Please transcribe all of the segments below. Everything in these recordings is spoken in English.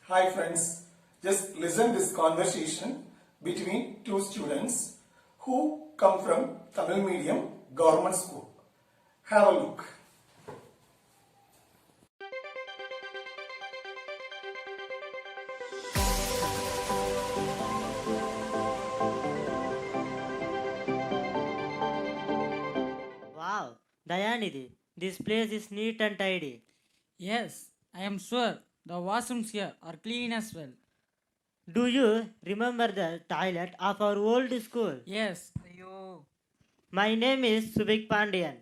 Hi friends, just listen this conversation between two students who come from Tamil medium government school. Have a look. Wow, Dayanidhi, this place is neat and tidy. Yes, I am sure the washrooms here are clean as well. Do you remember the toilet of our old school? Yes, Ayo. My name is Subik Pandian.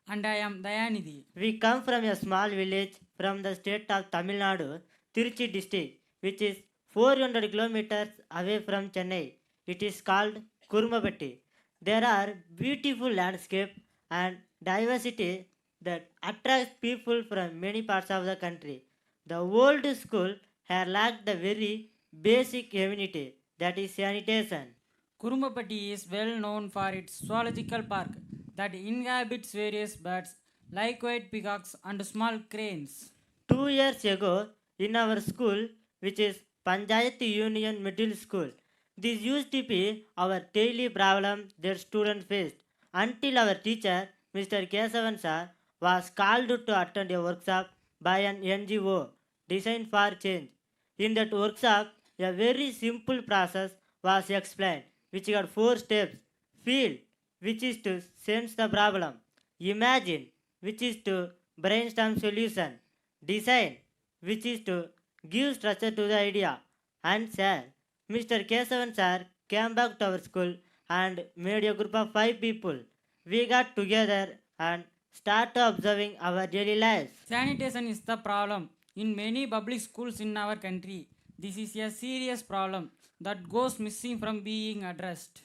And I am Dayanidhi. We come from a small village from the state of Tamil Nadu, Tiruchi district, which is 400 kilometers away from Chennai. It is called Kurmapatti. There are beautiful landscape and diversity that attracts people from many parts of the country. The old school had lacked the very basic amenity, that is sanitation. Kurumbapatti is well known for its zoological park that inhabits various birds like white peacocks and small cranes. 2 years ago, in our school, which is Panchayat Union Middle School, this used to be our daily problem that students faced until our teacher, Mr. Kesavan sir, was called to attend a workshop by an NGO designed for change. In that workshop, a very simple process was explained, which got 4 steps. Feel, which is to sense the problem. Imagine, which is to brainstorm solution. Design, which is to give structure to the idea. And sir, Mr. Kesavan sir came back to our school and made a group of 5 people. We got together and started observing our daily lives. Sanitation is the problem in many public schools in our country. This is a serious problem that goes missing from being addressed.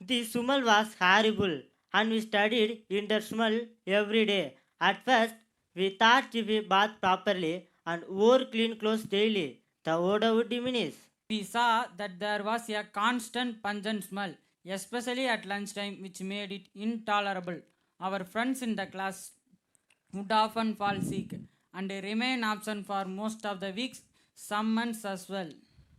The smell was horrible and we studied in the smell every day. At first, we thought if we bathed properly and wore clean clothes daily, the odor would diminish. We saw that there was a constant pungent smell, especially at lunchtime, which made it intolerable. Our friends in the class would often fall sick and remain absent for most of the weeks, some months as well.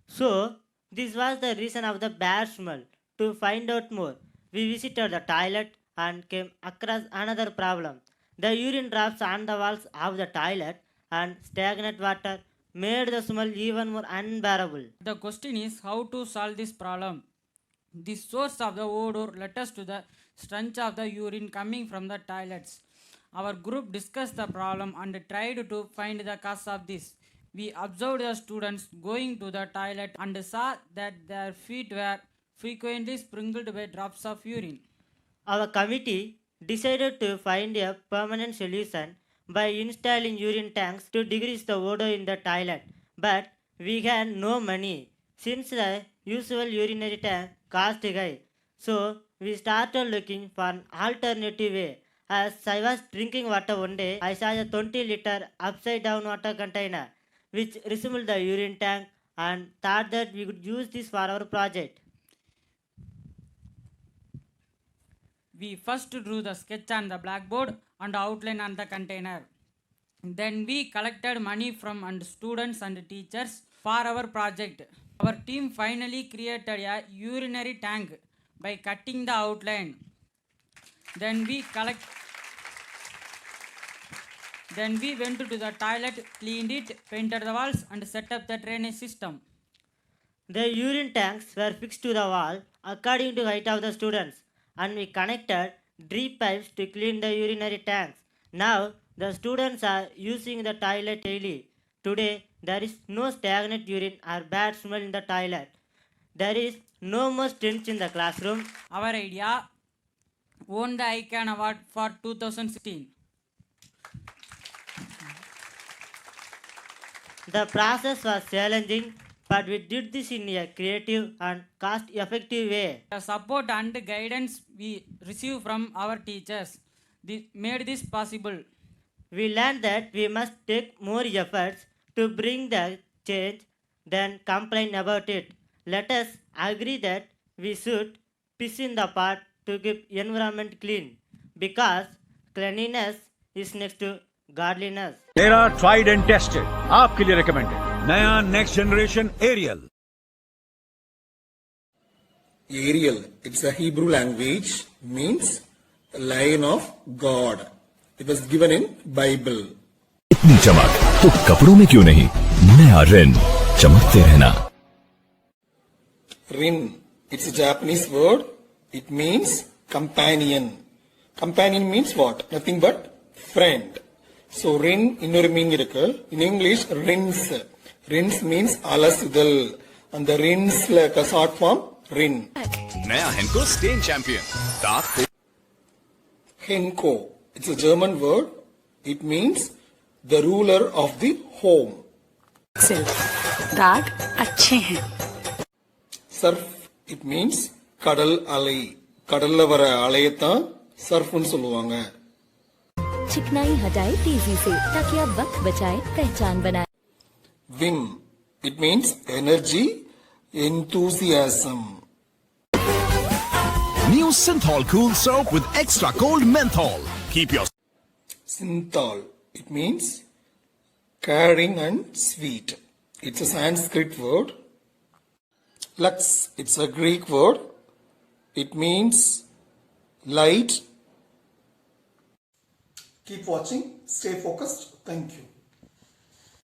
So, this was the reason of the bad smell. To find out more, we visited the toilet and came across another problem. The urine drops on the walls of the toilet and stagnant water made the smell even more unbearable. The question is how to solve this problem. The source of the odor led us to the stench of the urine coming from the toilets. Our group discussed the problem and tried to find the cause of this. We observed the students going to the toilet and saw that their feet were frequently sprinkled by drops of urine. Our committee decided to find a permanent solution by installing urine tanks to decrease the odor in the toilet. But we had no money since the usual urinary tank cost high. So we started looking for an alternative way. As I was drinking water one day, I saw a 20-liter upside down water container which resembled the urine tank and thought that we could use this for our project. We first drew the sketch on the blackboard and outline on the container. Then we collected money from and students and teachers for our project. Our team finally created a urinary tank by cutting the outline. Then we went to the toilet, cleaned it, painted the walls and set up the drainage system. The urine tanks were fixed to the wall according to height of the students and we connected drip pipes to clean the urinary tanks. Now the students are using the toilet daily. Today there is no stagnant urine or bad smell in the toilet. There is no more stench in the classroom. Our idea won the ICANN Award for 2016. The process was challenging, but we did this in a creative and cost effective way. The support and guidance we received from our teachers made this possible. We learned that we must take more efforts to bring the change than complain about it. Let us agree that we should piss in the pot to keep environment clean because cleanliness is next to godliness. They are tried and tested. आपके लिए recommended. नया next generation Ariel. Ariel, it's a Hebrew language, means lion of God. It was given in Bible. इतनी चमक तो कपड़ों में क्यों नहीं? नया रिन, चमकते रहना. Rin, it's a Japanese word. It means companion. Companion means what? Nothing but friend. So Rin இன்னொரு meaning இருக்கு. In English, rins. Rins means alasudal. And the rins like a short form, Rin. नया Henko stand champion. दाग Henko, it's a German word. It means the ruler of the home. दाग अच्छे हैं. Surf, it means கடல் அலை. கடல்ல வர அலையத்தான் சர்ஃப்னு சொல்லுவாங்க. चिकनाई हटाए तेजी से ताकि आप वक्त बचाए, पहचान बनाए. Vim, it means energy, enthusiasm. New Synthol Cool Soap with extra cold menthol. Keep your Synthol, it means caring and sweet. It's a Sanskrit word. Lux, it's a Greek word. It means light. Keep watching, stay focused. Thank you.